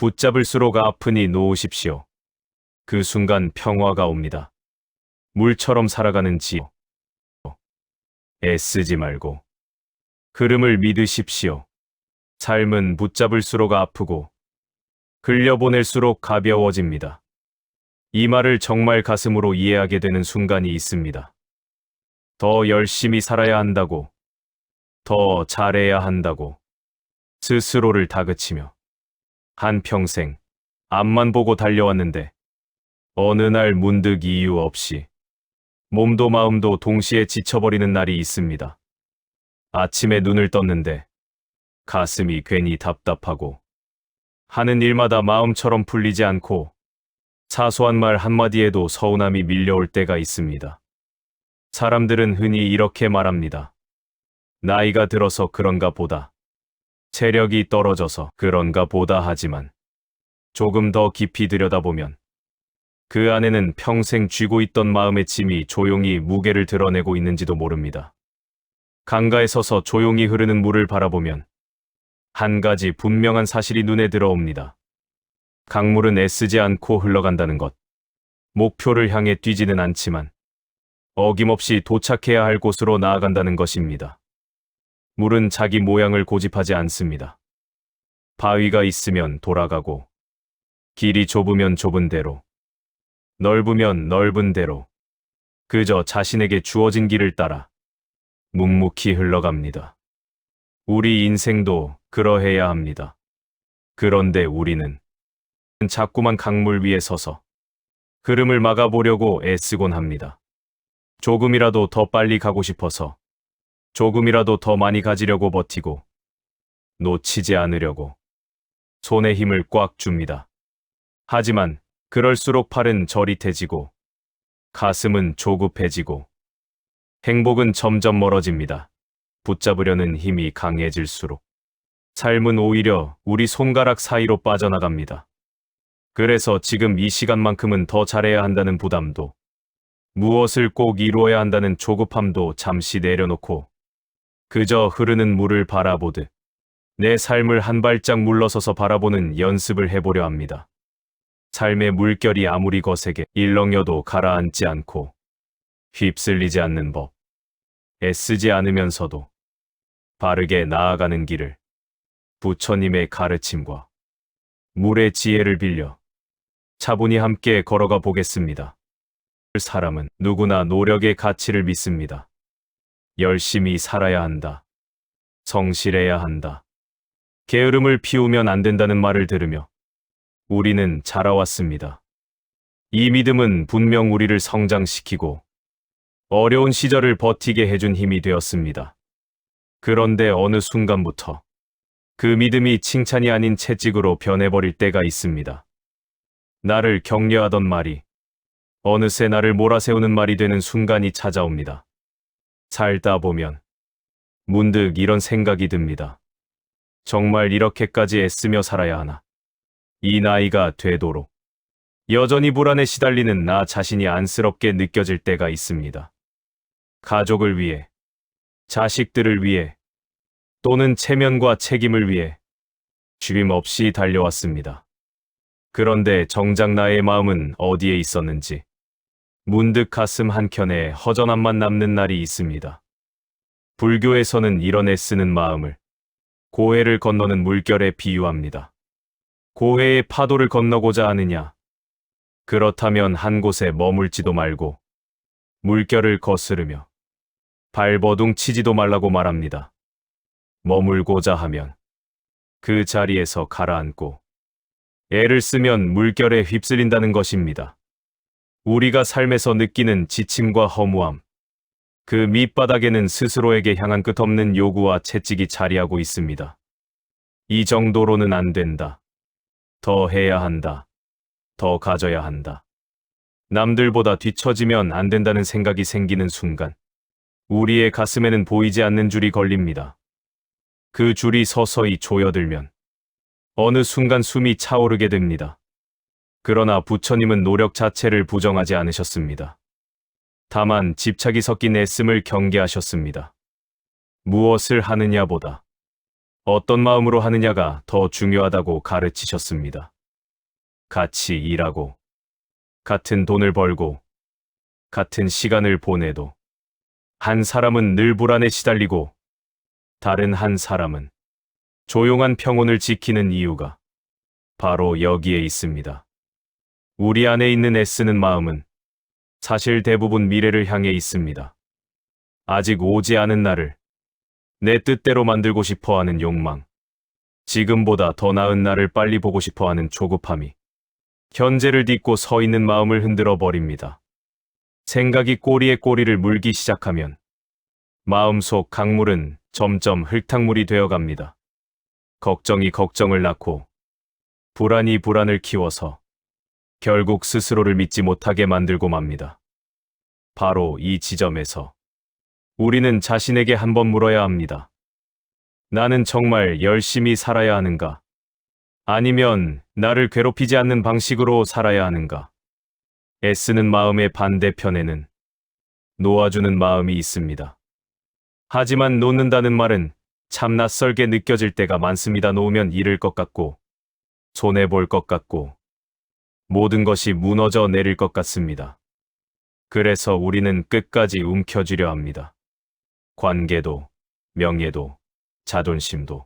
붙잡을수록 아프니 놓으십시오. 그 순간 평화가 옵니다. 물처럼 살아가는 지요. 애쓰지 말고 흐름을 믿으십시오. 삶은 붙잡을수록 아프고 흘려보낼수록 가벼워집니다. 이 말을 정말 가슴으로 이해하게 되는 순간이 있습니다. 더 열심히 살아야 한다고, 더 잘해야 한다고 스스로를 다그치며 한평생 앞만 보고 달려왔는데 어느 날 문득 이유 없이 몸도 마음도 동시에 지쳐버리는 날이 있습니다. 아침에 눈을 떴는데 가슴이 괜히 답답하고 하는 일마다 마음처럼 풀리지 않고 사소한 말 한마디에도 서운함이 밀려올 때가 있습니다. 사람들은 흔히 이렇게 말합니다. 나이가 들어서 그런가 보다. 체력이 떨어져서 그런가 보다 하지만 조금 더 깊이 들여다보면 그 안에는 평생 쥐고 있던 마음의 짐이 조용히 무게를 드러내고 있는지도 모릅니다. 강가에 서서 조용히 흐르는 물을 바라보면 한 가지 분명한 사실이 눈에 들어옵니다. 강물은 애쓰지 않고 흘러간다는 것. 목표를 향해 뛰지는 않지만 어김없이 도착해야 할 곳으로 나아간다는 것입니다. 물은 자기 모양을 고집하지 않습니다. 바위가 있으면 돌아가고, 길이 좁으면 좁은 대로, 넓으면 넓은 대로, 그저 자신에게 주어진 길을 따라 묵묵히 흘러갑니다. 우리 인생도 그러해야 합니다. 그런데 우리는 자꾸만 강물 위에 서서 흐름을 막아보려고 애쓰곤 합니다. 조금이라도 더 빨리 가고 싶어서, 조금이라도 더 많이 가지려고 버티고, 놓치지 않으려고 손에 힘을 꽉 줍니다. 하지만 그럴수록 팔은 저릿해지고, 가슴은 조급해지고, 행복은 점점 멀어집니다. 붙잡으려는 힘이 강해질수록 삶은 오히려 우리 손가락 사이로 빠져나갑니다. 그래서 지금 이 시간만큼은 더 잘해야 한다는 부담도, 무엇을 꼭 이루어야 한다는 조급함도 잠시 내려놓고 그저 흐르는 물을 바라보듯 내 삶을 한 발짝 물러서서 바라보는 연습을 해보려 합니다. 삶의 물결이 아무리 거세게 일렁여도 가라앉지 않고 휩쓸리지 않는 법, 애쓰지 않으면서도 바르게 나아가는 길을 부처님의 가르침과 물의 지혜를 빌려 차분히 함께 걸어가 보겠습니다. 사람은 누구나 노력의 가치를 믿습니다. 열심히 살아야 한다. 성실해야 한다. 게으름을 피우면 안 된다는 말을 들으며 우리는 자라왔습니다. 이 믿음은 분명 우리를 성장시키고 어려운 시절을 버티게 해준 힘이 되었습니다. 그런데 어느 순간부터 그 믿음이 칭찬이 아닌 채찍으로 변해버릴 때가 있습니다. 나를 격려하던 말이 어느새 나를 몰아세우는 말이 되는 순간이 찾아옵니다. 살다 보면 문득 이런 생각이 듭니다. 정말 이렇게까지 애쓰며 살아야 하나? 이 나이가 되도록 여전히 불안에 시달리는 나 자신이 안쓰럽게 느껴질 때가 있습니다. 가족을 위해, 자식들을 위해, 또는 체면과 책임을 위해 쉼 없이 달려왔습니다. 그런데 정작 나의 마음은 어디에 있었는지 문득 가슴 한켠에 허전함만 남는 날이 있습니다. 불교에서는 이런 애쓰는 마음을 고해를 건너는 물결에 비유합니다. 고해의 파도를 건너고자 하느냐? 그렇다면 한 곳에 머물지도 말고 물결을 거스르며 발버둥 치지도 말라고 말합니다. 머물고자 하면 그 자리에서 가라앉고 애를 쓰면 물결에 휩쓸린다는 것입니다. 우리가 삶에서 느끼는 지침과 허무함, 그 밑바닥에는 스스로에게 향한 끝없는 요구와 채찍이 자리하고 있습니다. 이 정도로는 안 된다. 더 해야 한다. 더 가져야 한다. 남들보다 뒤처지면 안 된다는 생각이 생기는 순간 우리의 가슴에는 보이지 않는 줄이 걸립니다. 그 줄이 서서히 조여들면 어느 순간 숨이 차오르게 됩니다. 그러나 부처님은 노력 자체를 부정하지 않으셨습니다. 다만 집착이 섞인 애씀을 경계하셨습니다. 무엇을 하느냐보다 어떤 마음으로 하느냐가 더 중요하다고 가르치셨습니다. 같이 일하고, 같은 돈을 벌고, 같은 시간을 보내도, 한 사람은 늘 불안에 시달리고, 다른 한 사람은 조용한 평온을 지키는 이유가 바로 여기에 있습니다. 우리 안에 있는 애쓰는 마음은 사실 대부분 미래를 향해 있습니다. 아직 오지 않은 나를 내 뜻대로 만들고 싶어 하는 욕망, 지금보다 더 나은 나를 빨리 보고 싶어 하는 조급함이 현재를 딛고 서 있는 마음을 흔들어 버립니다. 생각이 꼬리에 꼬리를 물기 시작하면 마음속 강물은 점점 흙탕물이 되어갑니다. 걱정이 걱정을 낳고 불안이 불안을 키워서 결국 스스로를 믿지 못하게 만들고 맙니다. 바로 이 지점에서 우리는 자신에게 한번 물어야 합니다. 나는 정말 열심히 살아야 하는가? 아니면 나를 괴롭히지 않는 방식으로 살아야 하는가? 애쓰는 마음의 반대편에는 놓아주는 마음이 있습니다. 하지만 놓는다는 말은 참 낯설게 느껴질 때가 많습니다. 놓으면 잃을 것 같고, 손해볼 것 같고, 모든 것이 무너져 내릴 것 같습니다. 그래서 우리는 끝까지 움켜쥐려 합니다. 관계도, 명예도, 자존심도,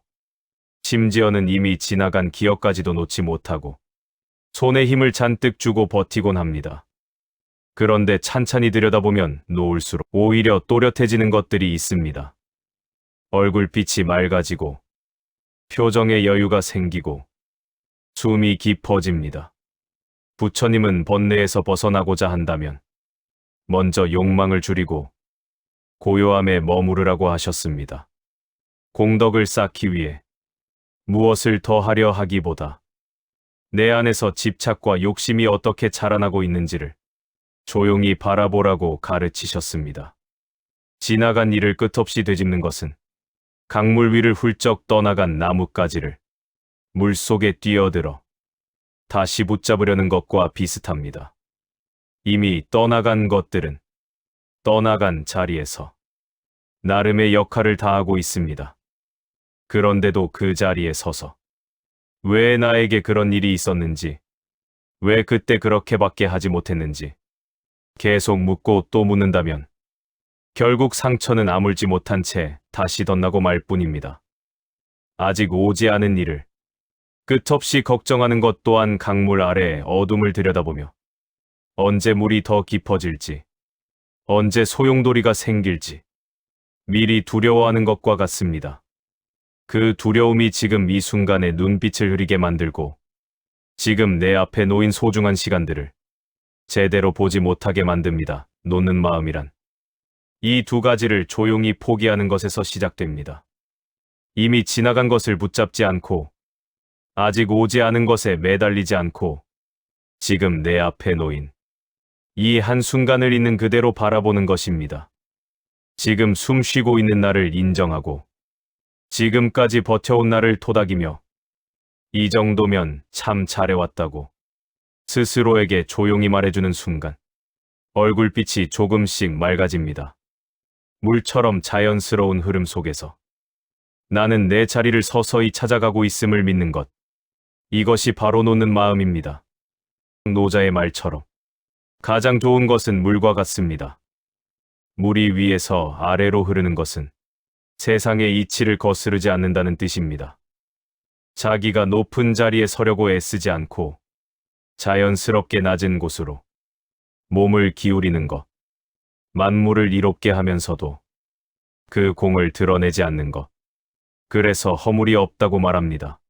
심지어는 이미 지나간 기억까지도 놓지 못하고 손에 힘을 잔뜩 주고 버티곤 합니다. 그런데 찬찬히 들여다보면 놓을수록 오히려 또렷해지는 것들이 있습니다. 얼굴빛이 맑아지고 표정에 여유가 생기고 숨이 깊어집니다. 부처님은 번뇌에서 벗어나고자 한다면 먼저 욕망을 줄이고 고요함에 머무르라고 하셨습니다. 공덕을 쌓기 위해 무엇을 더 하려 하기보다 내 안에서 집착과 욕심이 어떻게 자라나고 있는지를 조용히 바라보라고 가르치셨습니다. 지나간 일을 끝없이 되짚는 것은 강물 위를 훌쩍 떠나간 나뭇가지를 물속에 뛰어들어 다시 붙잡으려는 것과 비슷합니다. 이미 떠나간 것들은 떠나간 자리에서 나름의 역할을 다하고 있습니다. 그런데도 그 자리에 서서 왜 나에게 그런 일이 있었는지, 왜 그때 그렇게밖에 하지 못했는지 계속 묻고 또 묻는다면 결국 상처는 아물지 못한 채 다시 덧나고 말 뿐입니다. 아직 오지 않은 일을 끝없이 걱정하는 것 또한 강물 아래의 어둠을 들여다보며 언제 물이 더 깊어질지, 언제 소용돌이가 생길지 미리 두려워하는 것과 같습니다. 그 두려움이 지금 이 순간에 눈빛을 흐리게 만들고 지금 내 앞에 놓인 소중한 시간들을 제대로 보지 못하게 만듭니다. 놓는 마음이란 이 두 가지를 조용히 포기하는 것에서 시작됩니다. 이미 지나간 것을 붙잡지 않고 아직 오지 않은 것에 매달리지 않고 지금 내 앞에 놓인 이 한순간을 있는 그대로 바라보는 것입니다. 지금 숨 쉬고 있는 나를 인정하고 지금까지 버텨온 나를 토닥이며 이 정도면 참 잘해왔다고 스스로에게 조용히 말해주는 순간 얼굴빛이 조금씩 맑아집니다. 물처럼 자연스러운 흐름 속에서 나는 내 자리를 서서히 찾아가고 있음을 믿는 것. 이것이 바로 놓는 마음입니다. 노자의 말처럼 가장 좋은 것은 물과 같습니다. 물이 위에서 아래로 흐르는 것은 세상의 이치를 거스르지 않는다는 뜻입니다. 자기가 높은 자리에 서려고 애쓰지 않고 자연스럽게 낮은 곳으로 몸을 기울이는 것. 만물을 이롭게 하면서도 그 공을 드러내지 않는 것. 그래서 허물이 없다고 말합니다.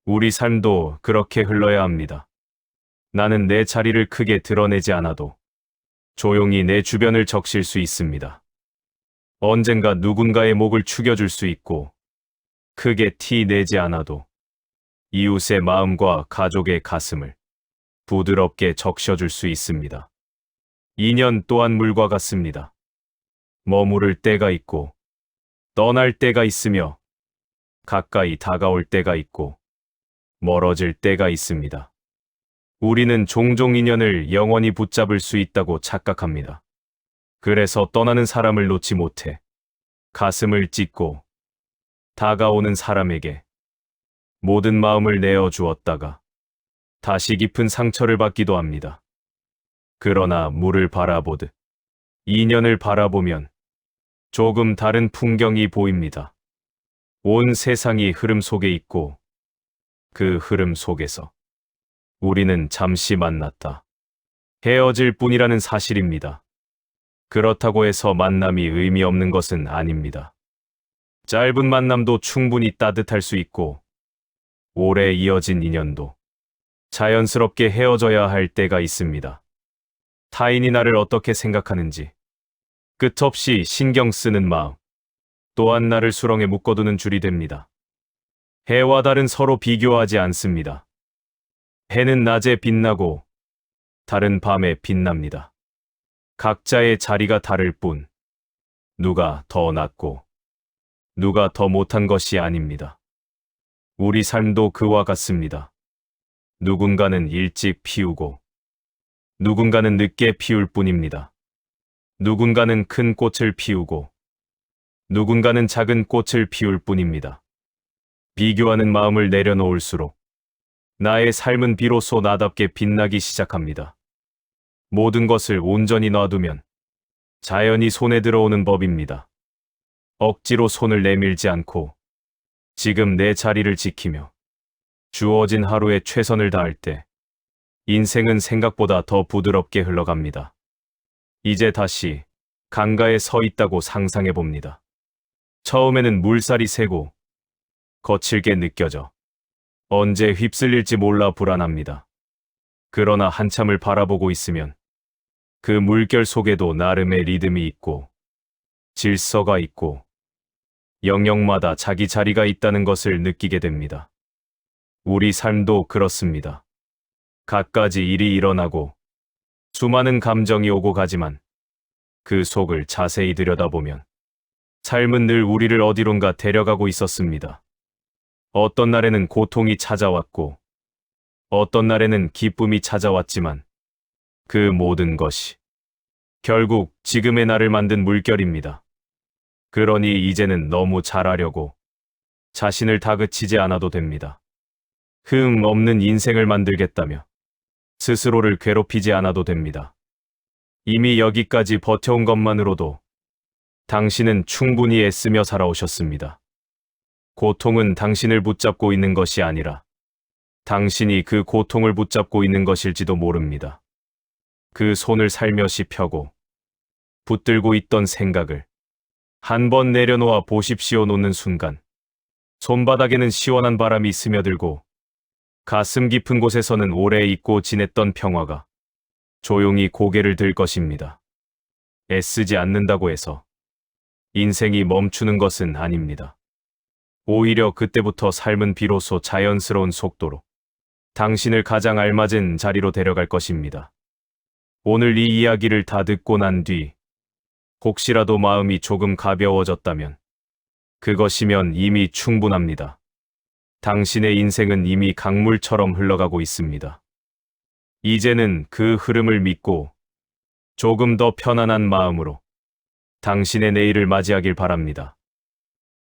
우리 삶도 그렇게 흘러야 합니다. 나는 내 자리를 크게 드러내지 않아도 조용히 내 주변을 적실 수 있습니다. 언젠가 누군가의 목을 축여줄 수 있고 크게 티 내지 않아도 이웃의 마음과 가족의 가슴을 부드럽게 적셔줄 수 있습니다. 인연 또한 물과 같습니다. 머무를 때가 있고 떠날 때가 있으며 가까이 다가올 때가 있고 멀어질 때가 있습니다. 우리는 종종 인연을 영원히 붙잡을 수 있다고 착각합니다. 그래서 떠나는 사람을 놓지 못해 가슴을 찢고 다가오는 사람에게 모든 마음을 내어 주었다가 다시 깊은 상처를 받기도 합니다. 그러나 물을 바라보듯 인연을 바라보면 조금 다른 풍경이 보입니다. 온 세상이 흐름 속에 있고 그 흐름 속에서 우리는 잠시 만났다. 헤어질 뿐이라는 사실입니다. 그렇다고 해서 만남이 의미 없는 것은 아닙니다. 짧은 만남도 충분히 따뜻할 수 있고 오래 이어진 인연도 자연스럽게 헤어져야 할 때가 있습니다. 타인이 나를 어떻게 생각하는지 끝없이 신경 쓰는 마음 또한 나를 수렁에 묶어두는 줄이 됩니다. 해와 달은 서로 비교하지 않습니다. 해는 낮에 빛나고 달은 밤에 빛납니다. 각자의 자리가 다를 뿐 누가 더 낫고 누가 더 못한 것이 아닙니다. 우리 삶도 그와 같습니다. 누군가는 일찍 피우고 누군가는 늦게 피울 뿐입니다. 누군가는 큰 꽃을 피우고 누군가는 작은 꽃을 피울 뿐입니다. 비교하는 마음을 내려놓을수록 나의 삶은 비로소 나답게 빛나기 시작합니다. 모든 것을 온전히 놔두면 자연이 손에 들어오는 법입니다. 억지로 손을 내밀지 않고 지금 내 자리를 지키며 주어진 하루에 최선을 다할 때 인생은 생각보다 더 부드럽게 흘러갑니다. 이제 다시 강가에 서 있다고 상상해 봅니다. 처음에는 물살이 세고 거칠게 느껴져 언제 휩쓸릴지 몰라 불안합니다. 그러나 한참을 바라보고 있으면 그 물결 속에도 나름의 리듬이 있고 질서가 있고 영역마다 자기 자리가 있다는 것을 느끼게 됩니다. 우리 삶도 그렇습니다. 갖가지 일이 일어나고 수많은 감정이 오고 가지만 그 속을 자세히 들여다보면 삶은 늘 우리를 어디론가 데려가고 있었습니다. 어떤 날에는 고통이 찾아왔고 어떤 날에는 기쁨이 찾아왔지만 그 모든 것이 결국 지금의 나를 만든 물결입니다. 그러니 이제는 너무 잘하려고 자신을 다그치지 않아도 됩니다. 흠 없는 인생을 만들겠다며 스스로를 괴롭히지 않아도 됩니다. 이미 여기까지 버텨온 것만으로도 당신은 충분히 애쓰며 살아오셨습니다. 고통은 당신을 붙잡고 있는 것이 아니라 당신이 그 고통을 붙잡고 있는 것일지도 모릅니다. 그 손을 살며시 펴고 붙들고 있던 생각을 한번 내려놓아 보십시오. 놓는 순간 손바닥에는 시원한 바람이 스며들고 가슴 깊은 곳에서는 오래 잊고 지냈던 평화가 조용히 고개를 들 것입니다. 애쓰지 않는다고 해서 인생이 멈추는 것은 아닙니다. 오히려 그때부터 삶은 비로소 자연스러운 속도로 당신을 가장 알맞은 자리로 데려갈 것입니다. 오늘 이 이야기를 다 듣고 난 뒤 혹시라도 마음이 조금 가벼워졌다면 그것이면 이미 충분합니다. 당신의 인생은 이미 강물처럼 흘러가고 있습니다. 이제는 그 흐름을 믿고 조금 더 편안한 마음으로 당신의 내일을 맞이하길 바랍니다.